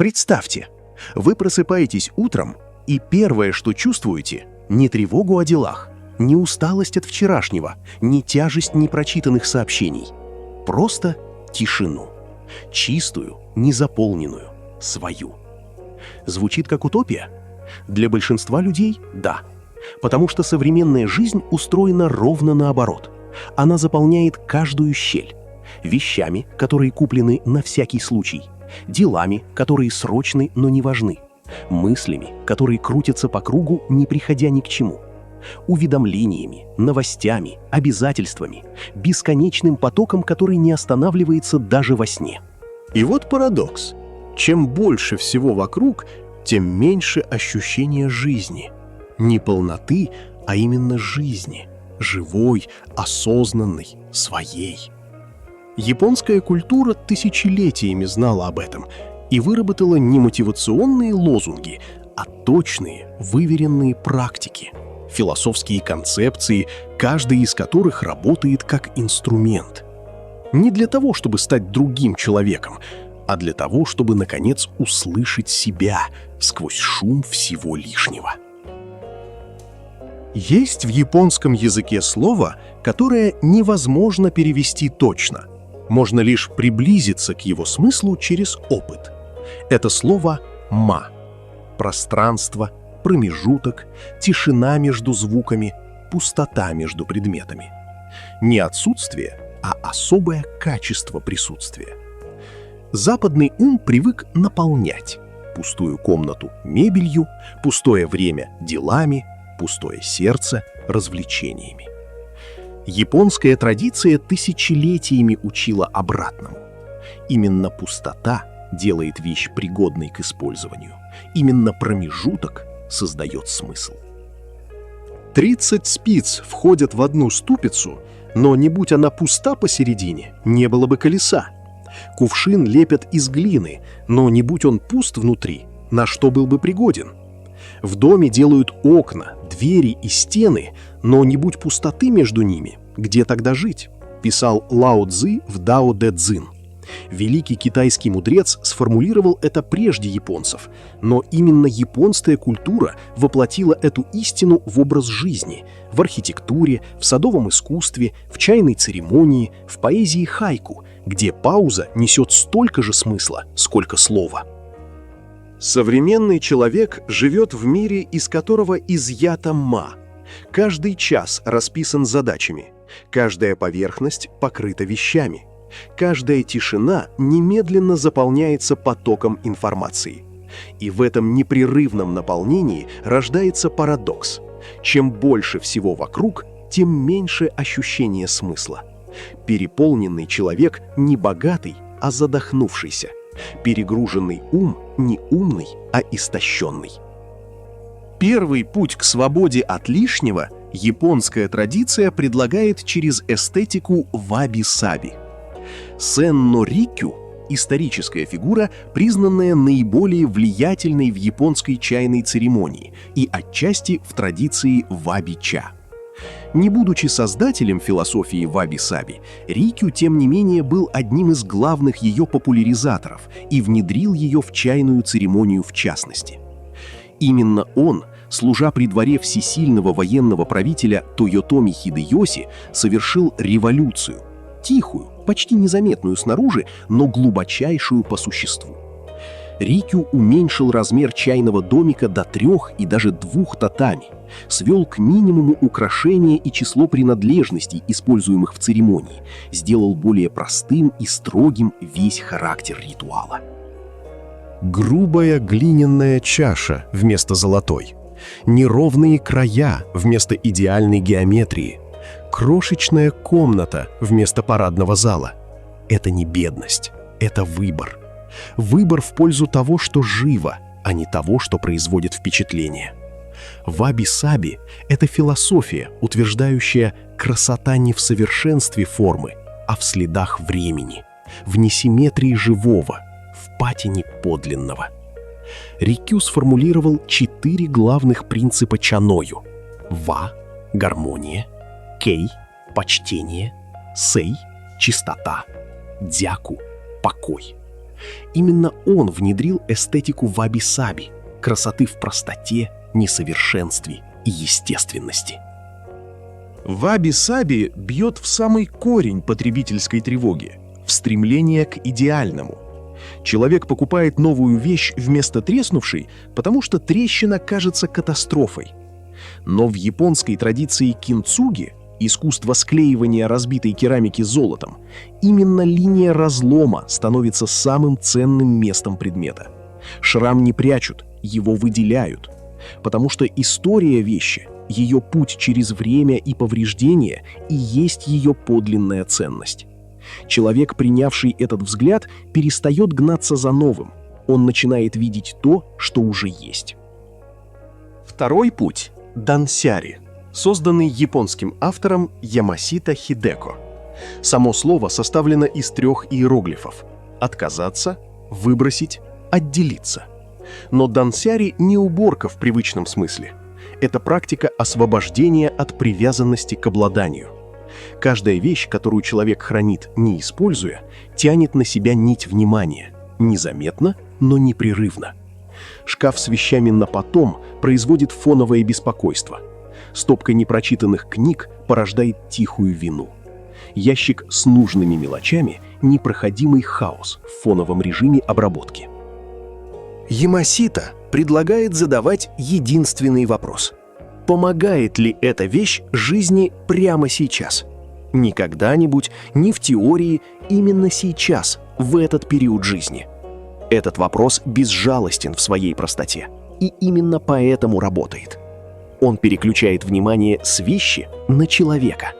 Представьте, вы просыпаетесь утром, и первое, что чувствуете, не тревогу о делах, не усталость от вчерашнего, не тяжесть непрочитанных сообщений. Просто тишину. Чистую, незаполненную, свою. Звучит как утопия? Для большинства людей – да. Потому что современная жизнь устроена ровно наоборот. Она заполняет каждую щель. Вещами, которые куплены на всякий случай. Делами, которые срочны, но не важны. Мыслями, которые крутятся по кругу, не приходя ни к чему. Уведомлениями, новостями, обязательствами, бесконечным потоком, который не останавливается даже во сне. И вот парадокс. Чем больше всего вокруг, тем меньше ощущения жизни. Не полноты, а именно жизни. Живой, осознанной, своей. Японская культура тысячелетиями знала об этом и выработала не мотивационные лозунги, а точные, выверенные практики, философские концепции, каждый из которых работает как инструмент. Не для того, чтобы стать другим человеком, а для того, чтобы, наконец, услышать себя сквозь шум всего лишнего. Есть в японском языке слово, которое невозможно перевести точно. Можно лишь приблизиться к его смыслу через опыт. Это слово «ма». Пространство, промежуток, тишина между звуками, пустота между предметами. Не отсутствие, а особое качество присутствия. Западный ум привык наполнять пустую комнату мебелью, пустое время делами, пустое сердце развлечениями. Японская традиция тысячелетиями учила обратному. Именно пустота делает вещь пригодной к использованию. Именно промежуток создает смысл. 30 спиц входят в одну ступицу, но не будь она пуста посередине, не было бы колеса. Кувшин лепят из глины, но не будь он пуст внутри, на что был бы пригоден? В доме делают окна, двери и стены, но не будь пустоты между ними, где тогда жить? Писал Лао Цзы в Дао Дэ Цзин. Великий китайский мудрец сформулировал это прежде японцев, но именно японская культура воплотила эту истину в образ жизни, в архитектуре, в садовом искусстве, в чайной церемонии, в поэзии хайку, где пауза несет столько же смысла, сколько слова. Современный человек живет в мире, из которого изъято ма. Каждый час расписан задачами, каждая поверхность покрыта вещами. Каждая тишина немедленно заполняется потоком информации. И в этом непрерывном наполнении рождается парадокс. Чем больше всего вокруг, тем меньше ощущение смысла. Переполненный человек не богатый, а задохнувшийся. Перегруженный ум не умный, а истощенный. Первый путь к свободе от лишнего японская традиция предлагает через эстетику ваби-саби. Сенно Рикю – историческая фигура, признанная наиболее влиятельной в японской чайной церемонии и отчасти в традиции ваби-ча. Не будучи создателем философии ваби-саби, Рикю, тем не менее, был одним из главных ее популяризаторов и внедрил ее в чайную церемонию в частности. Именно он, служа при дворе всесильного военного правителя Тойотоми Хидэёси, совершил революцию, тихую, почти незаметную снаружи, но глубочайшую по существу. Рикю уменьшил размер чайного домика до 3 и даже 2 татами, свел к минимуму украшения и число принадлежностей, используемых в церемонии, сделал более простым и строгим весь характер ритуала. Грубая глиняная чаша вместо золотой, неровные края вместо идеальной геометрии, крошечная комната вместо парадного зала. Это не бедность, это выбор. Выбор в пользу того, что живо, а не того, что производит впечатление. Ваби-саби — это философия, утверждающая красота не в совершенстве формы, а в следах времени, в несимметрии живого, в патине подлинного. Рикю сформулировал 4 главных принципа чаною: ва — гармония, кей — почтение, сэй — чистота, дяку — покой. Именно он внедрил эстетику ваби-саби, красоты в простоте, несовершенстве и естественности. Ваби-саби бьет в самый корень потребительской тревоги, в стремление к идеальному. Человек покупает новую вещь вместо треснувшей, потому что трещина кажется катастрофой. Но в японской традиции кинцуги, искусство склеивания разбитой керамики золотом, именно линия разлома становится самым ценным местом предмета. Шрам не прячут, его выделяют, потому что история вещи, ее путь через время и повреждения и есть ее подлинная ценность. Человек, принявший этот взгляд, перестает гнаться за новым. Он начинает видеть то, что уже есть. Второй путь – дансяри, созданный японским автором Ямасита Хидеко. Само слово составлено из 3 иероглифов – отказаться, выбросить, отделиться. Но дансяри не уборка в привычном смысле. Это практика освобождения от привязанности к обладанию. Каждая вещь, которую человек хранит, не используя, тянет на себя нить внимания. Незаметно, но непрерывно. Шкаф с вещами на потом производит фоновое беспокойство. Стопка непрочитанных книг порождает тихую вину. Ящик с нужными мелочами – непроходимый хаос в фоновом режиме обработки. Ямасита предлагает задавать единственный вопрос. Помогает ли эта вещь жизни прямо сейчас? Не когда-нибудь, не в теории, именно сейчас, в этот период жизни. Этот вопрос безжалостен в своей простоте и именно поэтому работает. Он переключает внимание с вещи на человека.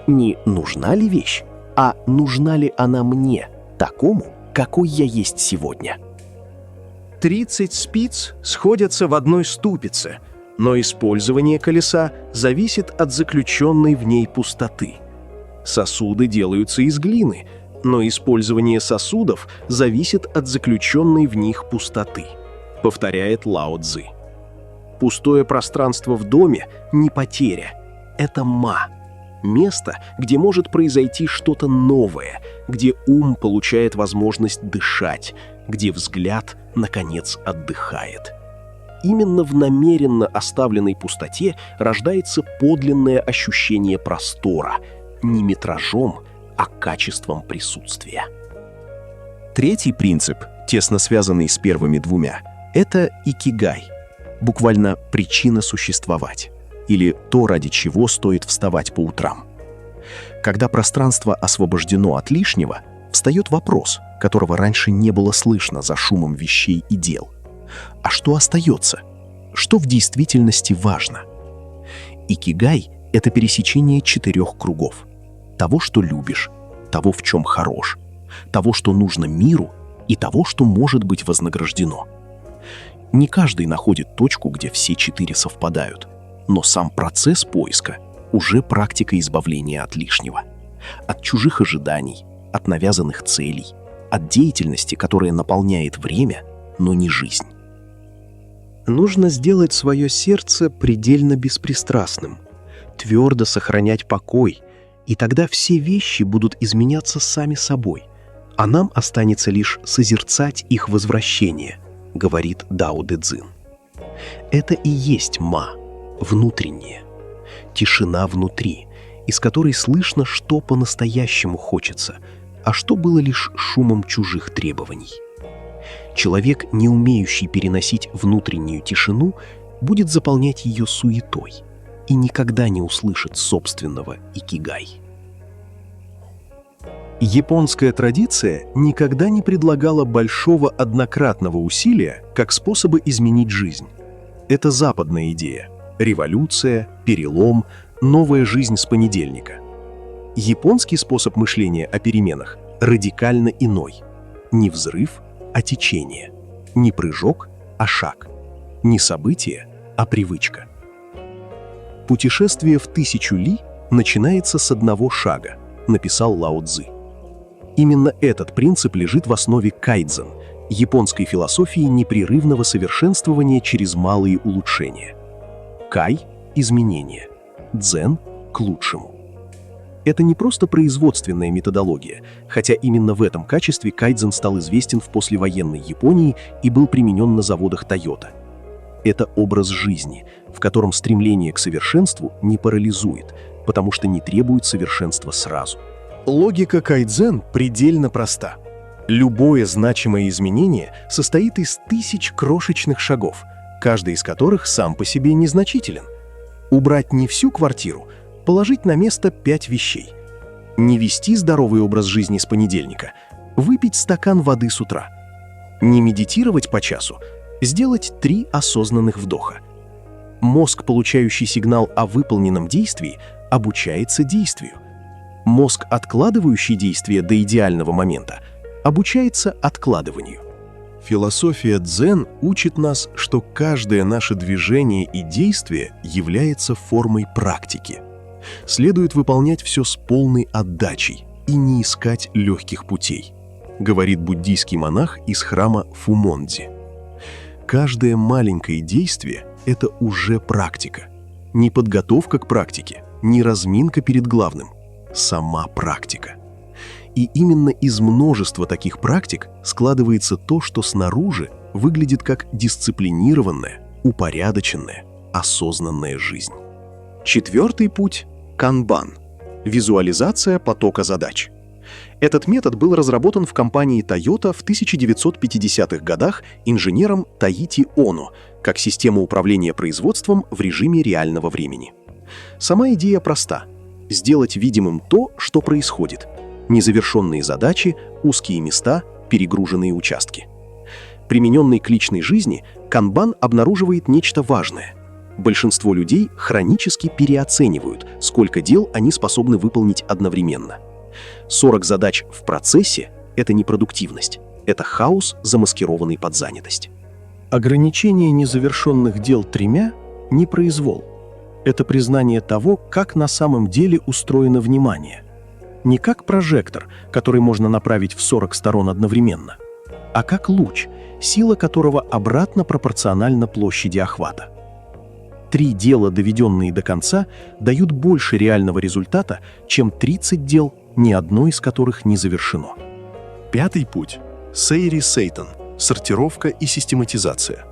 Не нужна ли вещь, а нужна ли она мне, такому, какой я есть сегодня. 30 спиц сходятся в одной ступице, но использование колеса зависит от заключенной в ней пустоты. Сосуды делаются из глины, но использование сосудов зависит от заключенной в них пустоты, повторяет Лао Цзы. Пустое пространство в доме не потеря, это ма. Место, где может произойти что-то новое, где ум получает возможность дышать, где взгляд, наконец, отдыхает. Именно в намеренно оставленной пустоте рождается подлинное ощущение простора, не метражом, а качеством присутствия. Третий принцип, тесно связанный с первыми двумя, это икигай, буквально причина существовать, или то, ради чего стоит вставать по утрам. Когда пространство освобождено от лишнего, встает вопрос, которого раньше не было слышно за шумом вещей и дел. А что остается? Что в действительности важно? Икигай — это пересечение 4 кругов. Того, что любишь, того, в чем хорош, того, что нужно миру, и того, что может быть вознаграждено. Не каждый находит точку, где все 4 совпадают, но сам процесс поиска уже практика избавления от лишнего, от чужих ожиданий, от навязанных целей, от деятельности, которая наполняет время, но не жизнь. Нужно сделать свое сердце предельно беспристрастным, твердо сохранять покой, и тогда все вещи будут изменяться сами собой, а нам останется лишь созерцать их возвращение, говорит Дао Дэ Цзин. Это и есть ма, внутреннее, тишина внутри, из которой слышно, что по-настоящему хочется, а что было лишь шумом чужих требований. Человек, не умеющий переносить внутреннюю тишину, будет заполнять ее суетой и никогда не услышит собственного икигай. Японская традиция никогда не предлагала большого однократного усилия как способа изменить жизнь. Это западная идея – революция, перелом, новая жизнь с понедельника. Японский способ мышления о переменах радикально иной. Не взрыв, а течение. Не прыжок, а шаг. Не событие, а привычка. Путешествие в 1000 ли начинается с одного шага, написал Лао Цзы. Именно этот принцип лежит в основе кайдзен, японской философии непрерывного совершенствования через малые улучшения. Кай – изменение, дзен – к лучшему. Это не просто производственная методология, хотя именно в этом качестве кайдзен стал известен в послевоенной Японии и был применен на заводах Toyota. Это образ жизни, в котором стремление к совершенству не парализует, потому что не требует совершенства сразу. Логика кайдзен предельно проста. Любое значимое изменение состоит из тысяч крошечных шагов, каждый из которых сам по себе незначителен. Убрать не всю квартиру, положить на место 5 вещей. Не вести здоровый образ жизни с понедельника, выпить стакан воды с утра. Не медитировать по часу, сделать 3 осознанных вдоха. Мозг, получающий сигнал о выполненном действии, обучается действию. Мозг, откладывающий действие до идеального момента, обучается откладыванию. Философия дзен учит нас, что каждое наше движение и действие является формой практики. Следует выполнять все с полной отдачей и не искать легких путей, говорит буддийский монах из храма Фумондзи. Каждое маленькое действие – это уже практика. Не подготовка к практике, не разминка перед главным, сама практика. И именно из множества таких практик складывается то, что снаружи выглядит как дисциплинированная, упорядоченная, осознанная жизнь. 4-й путь – канбан – визуализация потока задач. Этот метод был разработан в компании Toyota в 1950-х годах инженером Таити Оно как система управления производством в режиме реального времени. Сама идея проста – сделать видимым то, что происходит – незавершенные задачи, узкие места, перегруженные участки. Примененный к личной жизни, канбан обнаруживает нечто важное. Большинство людей хронически переоценивают, сколько дел они способны выполнить одновременно. 40 задач в процессе – это не продуктивность, это хаос, замаскированный под занятость. Ограничение незавершенных дел 3 – не произвол. Это признание того, как на самом деле устроено внимание. Не как прожектор, который можно направить в 40 сторон одновременно, а как луч, сила которого обратно пропорциональна площади охвата. 3 дела, доведенные до конца, дают больше реального результата, чем 30 дел, ни одно из которых не завершено. 5-й путь – Сейри Сейтон – сортировка и систематизация.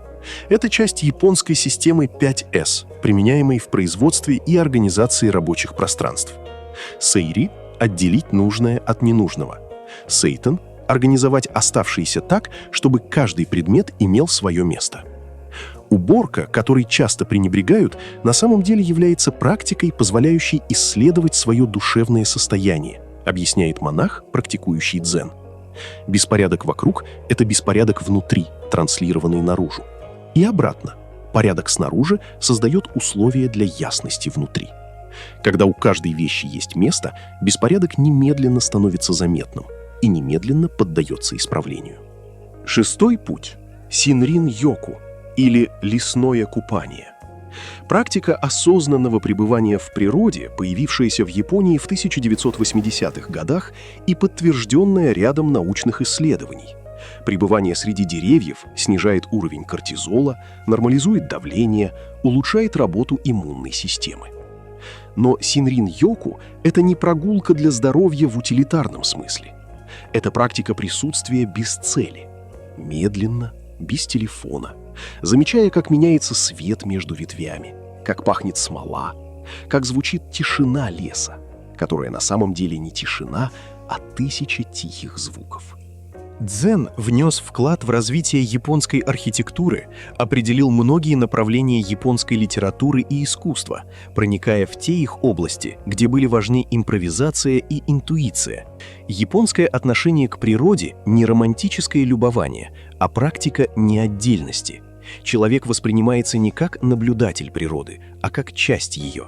Это часть японской системы 5S, применяемой в производстве и организации рабочих пространств. Сейри – отделить нужное от ненужного. Сейтон – организовать оставшиеся так, чтобы каждый предмет имел свое место. Уборка, которой часто пренебрегают, на самом деле является практикой, позволяющей исследовать свое душевное состояние, объясняет монах, практикующий дзен. Беспорядок вокруг – это беспорядок внутри, транслированный наружу. И обратно. Порядок снаружи создает условия для ясности внутри. Когда у каждой вещи есть место, беспорядок немедленно становится заметным и немедленно поддается исправлению. 6-й путь – синрин-йоку, или лесное купание. Практика осознанного пребывания в природе, появившаяся в Японии в 1980-х годах и подтвержденная рядом научных исследований. Пребывание среди деревьев снижает уровень кортизола, нормализует давление, улучшает работу иммунной системы. Но синрин-йоку – это не прогулка для здоровья в утилитарном смысле. Это практика присутствия без цели, медленно, без телефона, замечая, как меняется свет между ветвями, как пахнет смола, как звучит тишина леса, которая на самом деле не тишина, а 1000 тихих звуков. Дзен внес вклад в развитие японской архитектуры, определил многие направления японской литературы и искусства, проникая в те их области, где были важны импровизация и интуиция. Японское отношение к природе – не романтическое любование, а практика неотдельности. Человек воспринимается не как наблюдатель природы, а как часть ее.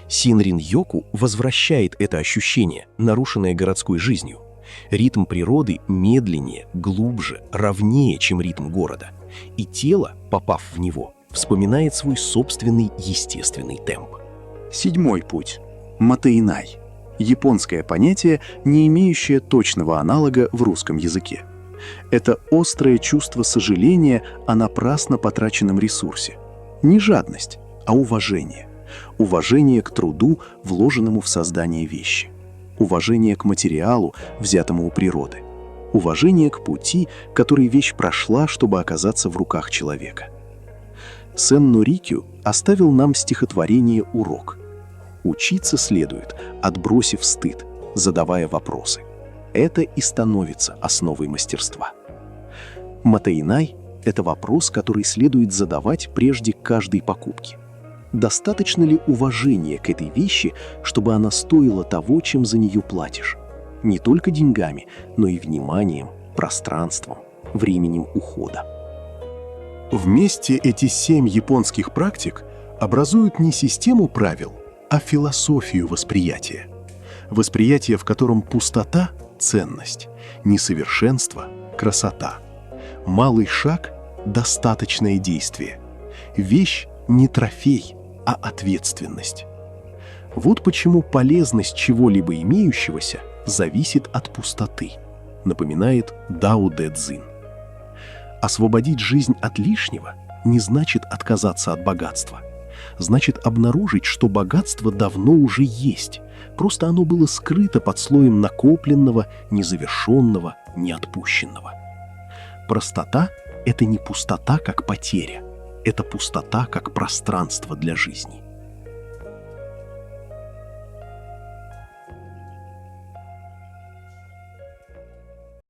Синрин-йоку возвращает это ощущение, нарушенное городской жизнью. Ритм природы медленнее, глубже, ровнее, чем ритм города. И тело, попав в него, вспоминает свой собственный естественный темп. 7-й путь – матэинай. Японское понятие, не имеющее точного аналога в русском языке. Это острое чувство сожаления о напрасно потраченном ресурсе. Не жадность, а уважение. Уважение к труду, вложенному в создание вещи. уважение к материалу, взятому у природы, уважение к пути, который вещь прошла, чтобы оказаться в руках человека. Сенну Рикью оставил нам стихотворение «Урок». Учиться следует, отбросив стыд, задавая вопросы. Это и становится основой мастерства. Матаинай — это вопрос, который следует задавать прежде каждой покупки. Достаточно ли уважения к этой вещи, чтобы она стоила того, чем за нее платишь? Не только деньгами, но и вниманием, пространством, временем ухода. Вместе эти 7 японских практик образуют не систему правил, а философию восприятия. Восприятие, в котором пустота — ценность, несовершенство — красота. Малый шаг — достаточное действие. Вещь — не трофей, а ответственность. Вот почему полезность чего-либо имеющегося зависит от пустоты, напоминает Дао Дэ Цзин. Освободить жизнь от лишнего не значит отказаться от богатства. Значит обнаружить, что богатство давно уже есть, просто оно было скрыто под слоем накопленного, незавершенного, неотпущенного. Простота — это не пустота как потеря, это пустота как пространство для жизни.